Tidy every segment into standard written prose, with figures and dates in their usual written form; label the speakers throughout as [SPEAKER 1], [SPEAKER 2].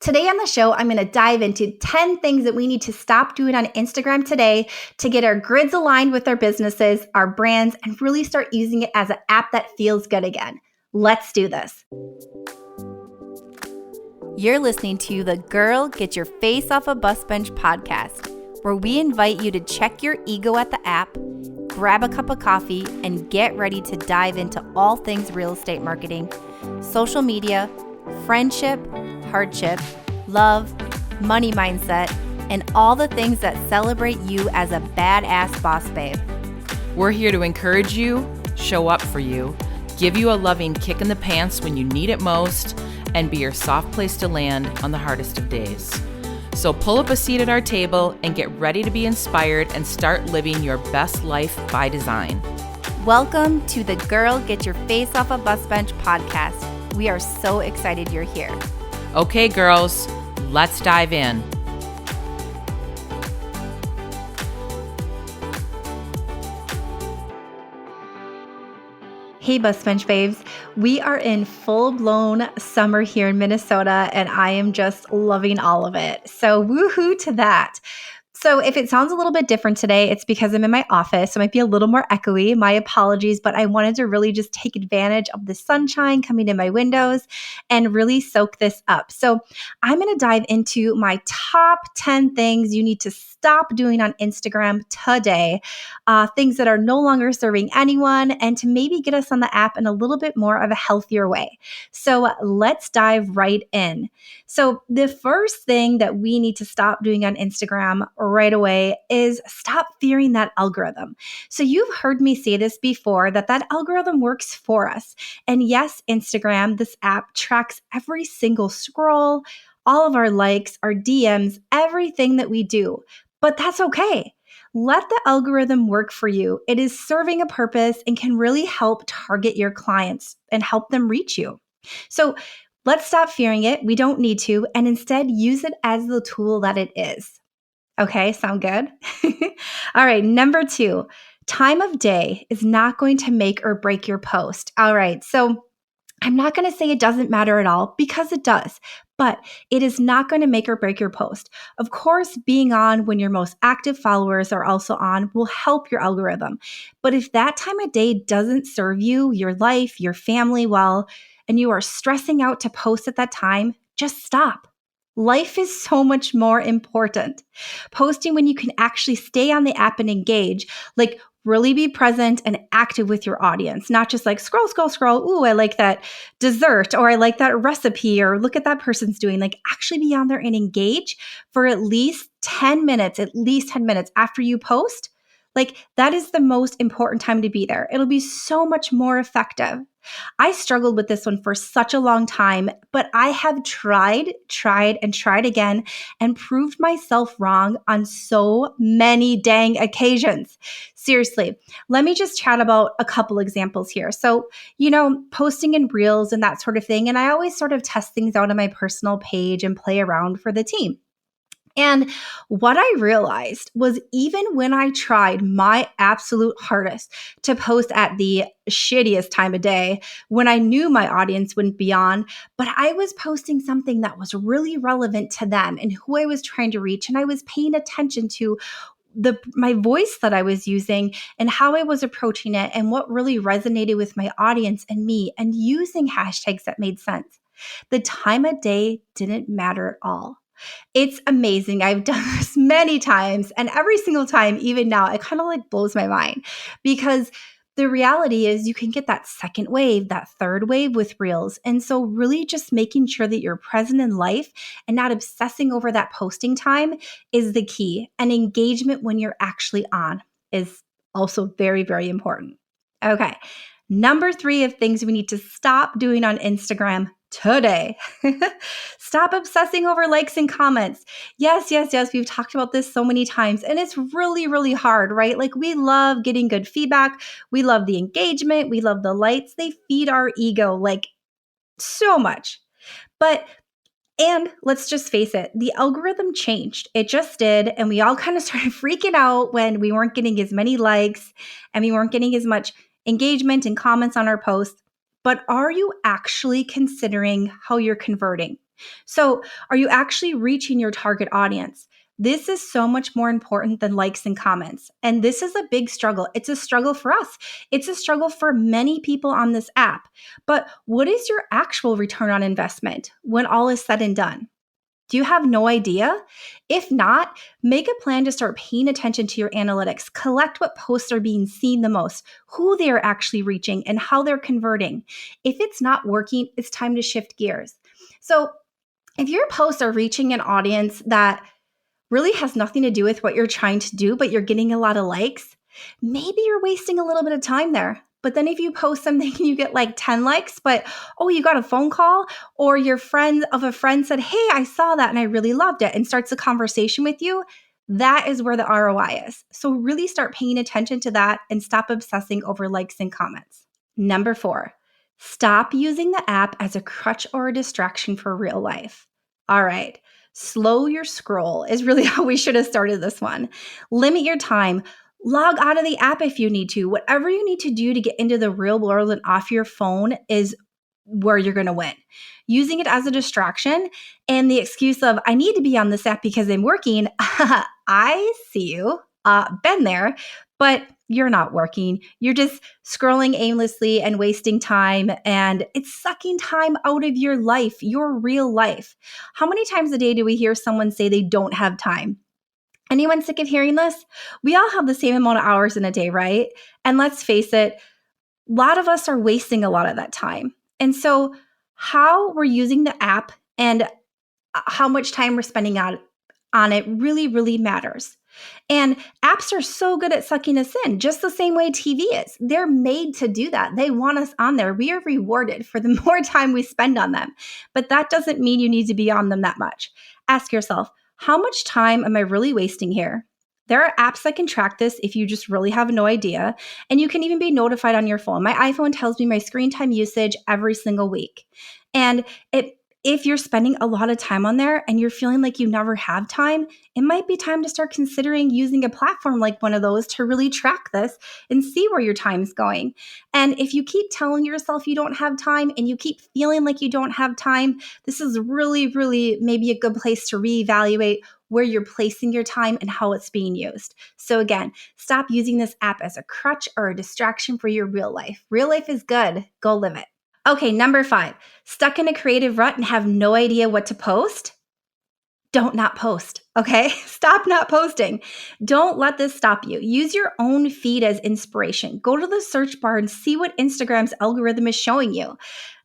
[SPEAKER 1] Today on the show, I'm going to dive into 10 things that we need to stop doing on Instagram today to get our grids aligned with our businesses, our brands, and really start using it as an app that feels good again. Let's do this.
[SPEAKER 2] You're listening to the Girl Get Your Face Off a Bus Bench podcast, where we invite you to check your ego at the app, grab a cup of coffee, and get ready to dive into all things real estate marketing, social media, friendship, hardship, love, money mindset, and all the things that celebrate you as a badass boss babe.
[SPEAKER 3] We're here to encourage you, show up for you, give you a loving kick in the pants when you need it most, and be your soft place to land on the hardest of days. So pull up a seat at our table and get ready to be inspired and start living your best life by design.
[SPEAKER 2] Welcome to the Girl Get Your Face Off a Bus Bench podcast. We are so excited you're here.
[SPEAKER 3] Okay, girls, let's dive in.
[SPEAKER 1] Hey, Bus Bench Babes. We are in full-blown summer here in Minnesota, and I am just loving all of it. So woohoo to that. So if it sounds a little bit different today, it's because I'm in my office. So it might be a little more echoey. My apologies, but I wanted to really just take advantage of the sunshine coming in my windows and really soak this up. So I'm going to dive into my top 10 things you need to stop doing on Instagram today, things that are no longer serving anyone, and to maybe get us on the app in a little bit more of a healthier way. So let's dive right in. So the first thing that we need to stop doing on Instagram right away is stop fearing that algorithm. So you've heard me say this before, that algorithm works for us. And yes, Instagram, this app, tracks every single scroll, all of our likes, our DMs, everything that we do. But that's okay. Let the algorithm work for you. It is serving a purpose and can really help target your clients and help them reach you. So let's stop fearing it. We don't need to, and instead use it as the tool that it is. Okay, sound good? All right, number 2, time of day is not going to make or break your post. All right, so I'm not going to say it doesn't matter at all, because it does, but it is not going to make or break your post. Of course, being on when your most active followers are also on will help your algorithm. But if that time of day doesn't serve you, your life, your family well, and you are stressing out to post at that time, just stop. Life is so much more important. Posting when you can actually stay on the app and engage, like really be present and active with your audience, not just like scroll. Ooh, I like that dessert, or I like that recipe, or look at that person's doing. Like actually be on there and engage for at least 10 minutes after you post. Like that is the most important time to be there. It'll be so much more effective. I struggled with this one for such a long time, but I have tried again and proved myself wrong on so many dang occasions. Seriously, let me just chat about a couple examples here. So, posting in reels and that sort of thing. And I always sort of test things out on my personal page and play around for the team. And what I realized was, even when I tried my absolute hardest to post at the shittiest time of day, when I knew my audience wouldn't be on, but I was posting something that was really relevant to them and who I was trying to reach, and I was paying attention to my voice that I was using and how I was approaching it and what really resonated with my audience and me, and using hashtags that made sense. The time of day didn't matter at all. It's amazing. I've done this many times, and every single time, even now, it kind of like blows my mind, because the reality is you can get that second wave, that third wave with reels. And so really just making sure that you're present in life and not obsessing over that posting time is the key. And engagement when you're actually on is also very, very important. Okay. Number 3 of things we need to stop doing on Instagram today. Stop obsessing over likes and comments. Yes. We've talked about this so many times, and it's really, really hard, right? Like, we love getting good feedback. We love the engagement. We love the likes. They feed our ego like so much. And let's just face it, the algorithm changed. It just did. And we all kind of started freaking out when we weren't getting as many likes and we weren't getting as much engagement and comments on our posts. But are you actually considering how you're converting? So, are you actually reaching your target audience? This is so much more important than likes and comments. And this is a big struggle. It's a struggle for us. It's a struggle for many people on this app. But what is your actual return on investment when all is said and done? Do you have no idea? If not, make a plan to start paying attention to your analytics. Collect what posts are being seen the most, who they are actually reaching, and how they're converting. If it's not working, it's time to shift gears. So, if your posts are reaching an audience that really has nothing to do with what you're trying to do, but you're getting a lot of likes, maybe you're wasting a little bit of time there. But then if you post something and you get like 10 likes, but oh, you got a phone call, or your friend of a friend said, hey, I saw that and I really loved it, and starts a conversation with you, that is where the ROI is. So really start paying attention to that and stop obsessing over likes and comments. Number 4, stop using the app as a crutch or a distraction for real life. All right. Slow your scroll is really how we should have started this one. Limit your time. Log out of the app if you need to. Whatever you need to do to get into the real world and off your phone is where you're going to win. Using it as a distraction and the excuse of, I need to be on this app because I'm working. I see you. Been there, but you're not working. You're just scrolling aimlessly and wasting time, and it's sucking time out of your life, your real life. How many times a day do we hear someone say they don't have time? Anyone sick of hearing this? We all have the same amount of hours in a day, right? And let's face it, a lot of us are wasting a lot of that time. And so, how we're using the app and how much time we're spending on it really, really matters. And apps are so good at sucking us in, just the same way TV is. They're made to do that. They want us on there. We are rewarded for the more time we spend on them. But that doesn't mean you need to be on them that much. Ask yourself, how much time am I really wasting here? There are apps that can track this if you just really have no idea. And you can even be notified on your phone. My iPhone tells me my screen time usage every single week. And if you're spending a lot of time on there and you're feeling like you never have time, it might be time to start considering using a platform like one of those to really track this and see where your time's going. And if you keep telling yourself you don't have time and you keep feeling like you don't have time, this is really, really maybe a good place to reevaluate where you're placing your time and how it's being used. So again, stop using this app as a crutch or a distraction for your real life. Real life is good. Go live it. Okay, number 5, stuck in a creative rut and have no idea what to post? Don't not post, okay? Stop not posting. Don't let this stop you. Use your own feed as inspiration. Go to the search bar and see what Instagram's algorithm is showing you.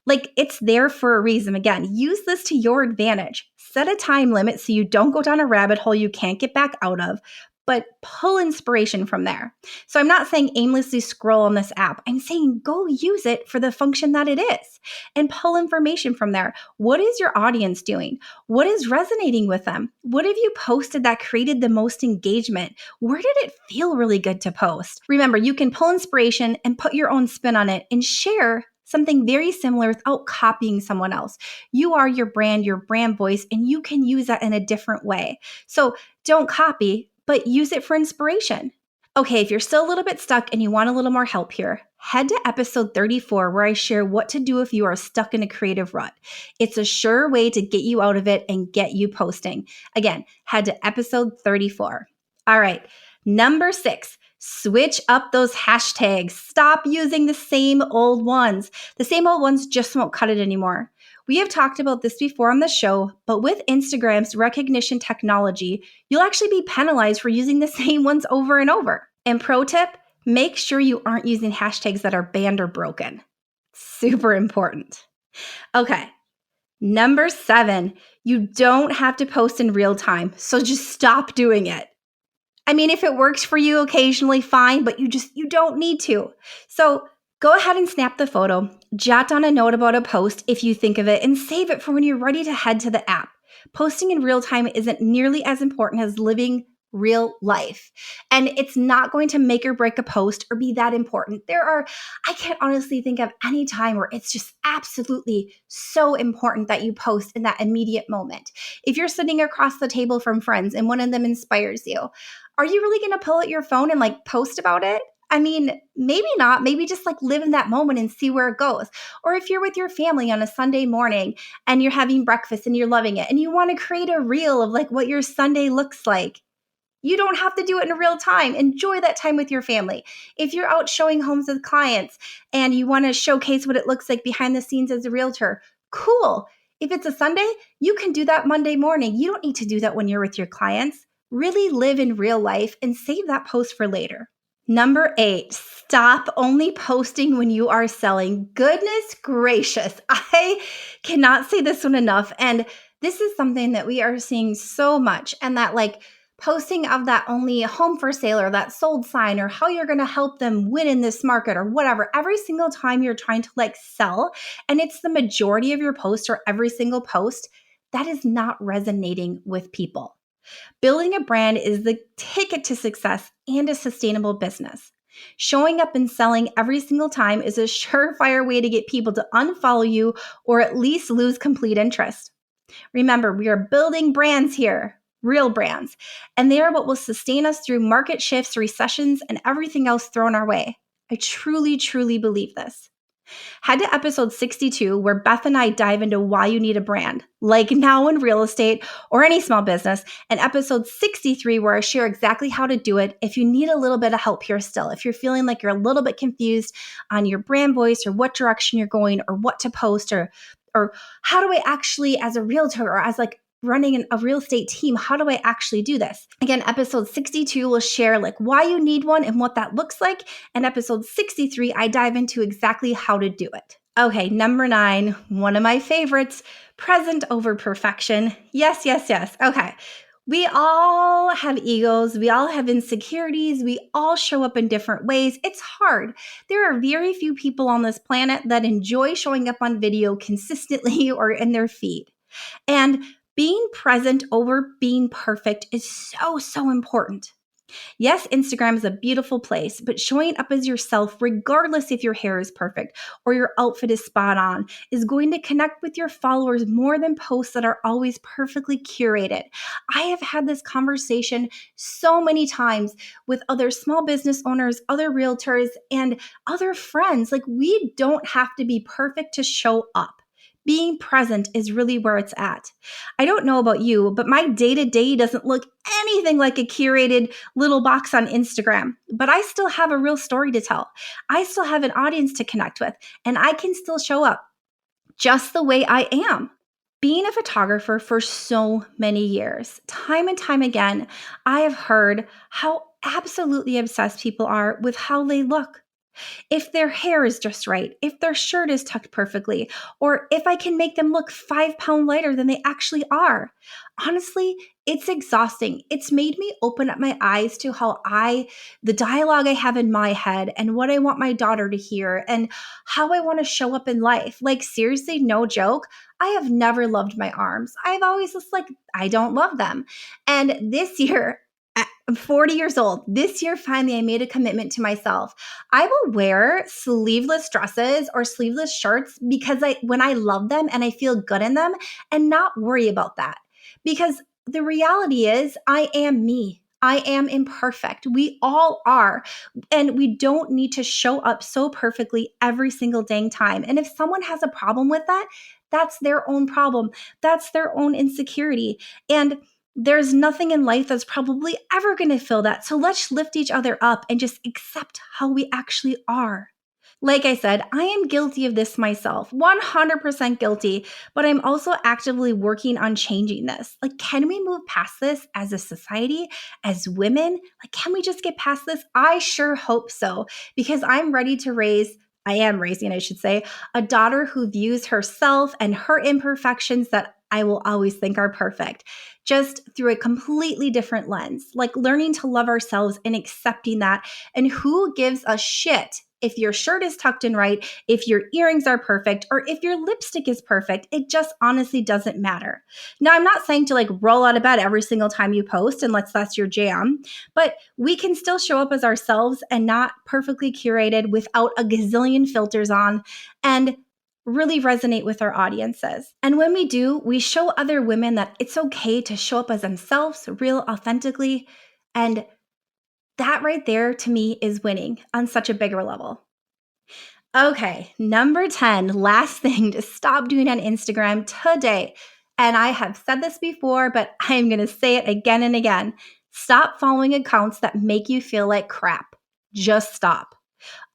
[SPEAKER 1] Like, it's there for a reason. Again, use this to your advantage. Set a time limit so you don't go down a rabbit hole you can't get back out of, but pull inspiration from there. So I'm not saying aimlessly scroll on this app. I'm saying go use it for the function that it is and pull information from there. What is your audience doing? What is resonating with them? What have you posted that created the most engagement? Where did it feel really good to post? Remember, you can pull inspiration and put your own spin on it and share something very similar without copying someone else. You are your brand voice, and you can use that in a different way. So don't copy, but use it for inspiration. Okay, if you're still a little bit stuck and you want a little more help here, head to episode 34 where I share what to do if you are stuck in a creative rut. It's a sure way to get you out of it and get you posting. Again, head to episode 34. All right, number 6, switch up those hashtags. Stop using the same old ones. The same old ones just won't cut it anymore. We have talked about this before on the show, but with Instagram's recognition technology, you'll actually be penalized for using the same ones over and over. And pro tip, make sure you aren't using hashtags that are banned or broken. Super important. Okay, number 7, you don't have to post in real time, so just stop doing it. I mean, if it works for you occasionally, fine, but you don't need to. So go ahead and snap the photo, jot down a note about a post if you think of it, and save it for when you're ready to head to the app. Posting in real time isn't nearly as important as living real life. And it's not going to make or break a post or be that important. I can't honestly think of any time where it's just absolutely so important that you post in that immediate moment. If you're sitting across the table from friends and one of them inspires you, are you really going to pull out your phone and post about it? I mean, maybe not. Maybe just like live in that moment and see where it goes. Or if you're with your family on a Sunday morning and you're having breakfast and you're loving it and you want to create a reel of like what your Sunday looks like, you don't have to do it in real time. Enjoy that time with your family. If you're out showing homes with clients and you want to showcase what it looks like behind the scenes as a realtor, cool. If it's a Sunday, you can do that Monday morning. You don't need to do that when you're with your clients. Really live in real life and save that post for later. Number 8, stop only posting when you are selling. Goodness gracious. I cannot say this one enough. And this is something that we are seeing so much. And that like posting of that only home for sale or that sold sign or how you're going to help them win in this market or whatever, every single time you're trying to like sell and it's the majority of your post or every single post, that is not resonating with people. Building a brand is the ticket to success and a sustainable business. Showing up and selling every single time is a surefire way to get people to unfollow you or at least lose complete interest. Remember, we are building brands here, real brands, and they are what will sustain us through market shifts, recessions, and everything else thrown our way. I truly, truly believe this. Head to episode 62 where Beth and I dive into why you need a brand, like now in real estate or any small business, and episode 63 where I share exactly how to do it if you need a little bit of help here still. If you're feeling like you're a little bit confused on your brand voice or what direction you're going or what to post or how do I actually, as a realtor or as like running a real estate team, how do I actually do this? Again, episode 62 will share like why you need one and what that looks like. And episode 63, I dive into exactly how to do it. Okay, number 9, one of my favorites, present over perfection. Yes, yes, yes. Okay. We all have egos. We all have insecurities. We all show up in different ways. It's hard. There are very few people on this planet that enjoy showing up on video consistently or in their feed. And being present over being perfect is so, so important. Yes, Instagram is a beautiful place, but showing up as yourself, regardless if your hair is perfect or your outfit is spot on, is going to connect with your followers more than posts that are always perfectly curated. I have had this conversation so many times with other small business owners, other realtors, and other friends. Like, we don't have to be perfect to show up. Being present is really where it's at. I don't know about you, but my day-to-day doesn't look anything like a curated little box on Instagram, but I still have a real story to tell. I still have an audience to connect with, and I can still show up just the way I am. Being a photographer for so many years, time and time again, I have heard how absolutely obsessed people are with how they look. If their hair is just right, if their shirt is tucked perfectly, or if I can make them look 5 pounds lighter than they actually are. Honestly, it's exhausting. It's made me open up my eyes to the dialogue I have in my head and what I want my daughter to hear and how I want to show up in life. Like, seriously, no joke. I have never loved my arms. I've always just like, I don't love them. And this year, I'm 40 years old. This year, finally, I made a commitment to myself. I will wear sleeveless dresses or sleeveless shirts because when I love them and I feel good in them and not worry about that. Because the reality is I am me. I am imperfect. We all are. And we don't need to show up so perfectly every single dang time. And if someone has a problem with that, that's their own problem. That's their own insecurity. And there's nothing in life that's probably ever going to fill that. So let's lift each other up and just accept how we actually are. Like I said, I am guilty of this myself, 100% guilty, but I'm also actively working on changing this. Like, can we move past this as a society, as women? Like, can we just get past this? I sure hope so, because I am raising, I should say, a daughter who views herself and her imperfections that I will always think are perfect, just through a completely different lens, like learning to love ourselves and accepting that. And who gives a shit if your shirt is tucked in right, if your earrings are perfect, or if your lipstick is perfect? It just honestly doesn't matter. Now, I'm not saying to like roll out of bed every single time you post unless that's your jam, but we can still show up as ourselves and not perfectly curated without a gazillion filters on and really resonate with our audiences. And when we do, we show other women that it's okay to show up as themselves, real, authentically, and That right there to me is winning on such a bigger level. Okay, number 10, last thing to stop doing on Instagram today. And I have said this before, but I am going to say it again and again. Stop following accounts that make you feel like crap. Just stop.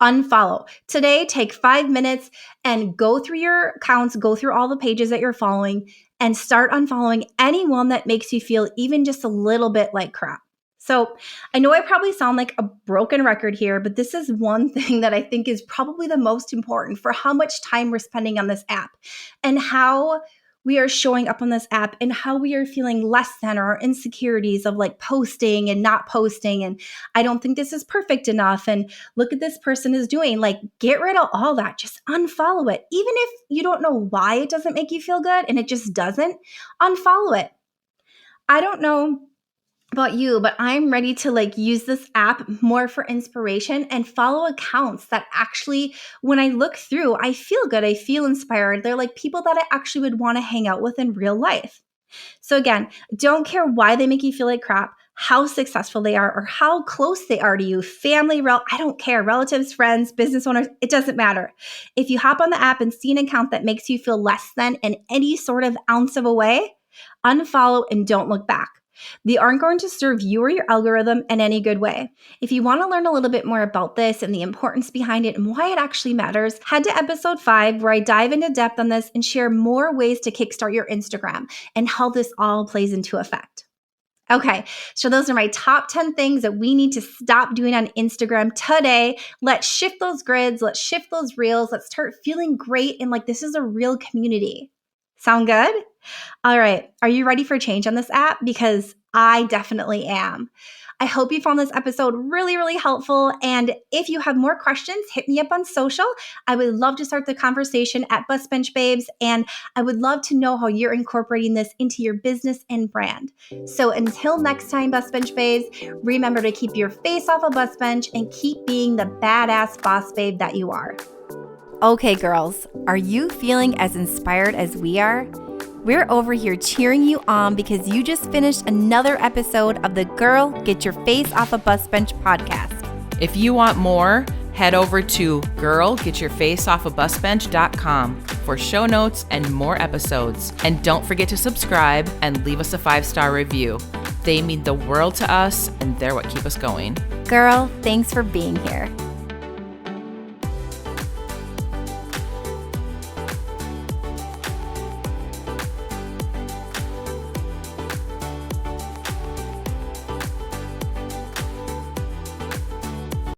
[SPEAKER 1] Unfollow. Today, take 5 minutes and go through your accounts, go through all the pages that you're following, and start unfollowing anyone that makes you feel even just a little bit like crap. So I know I probably sound like a broken record here, but this is one thing that I think is probably the most important for how much time we're spending on this app and how we are showing up on this app and how we are feeling less than, or our insecurities of like posting and not posting. And I don't think this is perfect enough. And look at this person is doing. Like, get rid of all that. Just unfollow it. Even if you don't know why it doesn't make you feel good and it just doesn't, unfollow it. I don't know about you, but I'm ready to like use this app more for inspiration and follow accounts that actually, when I look through, I feel good. I feel inspired. They're like people that I actually would want to hang out with in real life. So again, don't care why they make you feel like crap, how successful they are, or how close they are to you, family, I don't care, relatives, friends, business owners, it doesn't matter. If you hop on the app and see an account that makes you feel less than in any sort of ounce of a way, unfollow and don't look back. They aren't going to serve you or your algorithm in any good way. If you want to learn a little bit more about this and the importance behind it and why it actually matters, head to episode 5 where I dive into depth on this and share more ways to kickstart your Instagram and how this all plays into effect. Okay, so those are my top 10 things that we need to stop doing on Instagram today. Let's shift those grids. Let's shift those reels. Let's start feeling great and like this is a real community. Sound good? All right. Are you ready for change on this app? Because I definitely am. I hope you found this episode really, really helpful. And if you have more questions, hit me up on social. I would love to start the conversation at Bus Bench Babes. And I would love to know how you're incorporating this into your business and brand. So until next time, Bus Bench Babes, remember to keep your face off a bus bench and keep being the badass boss babe that you are.
[SPEAKER 2] Okay, girls, are you feeling as inspired as we are? We're over here cheering you on because you just finished another episode of the Girl, Get Your Face Off a Bus Bench podcast.
[SPEAKER 3] If you want more, head over to girlgetyourfaceoffabusbench.com for show notes and more episodes. And don't forget to subscribe and leave us a 5-star review. They mean the world to us and they're what keep us going.
[SPEAKER 2] Girl, thanks for being here.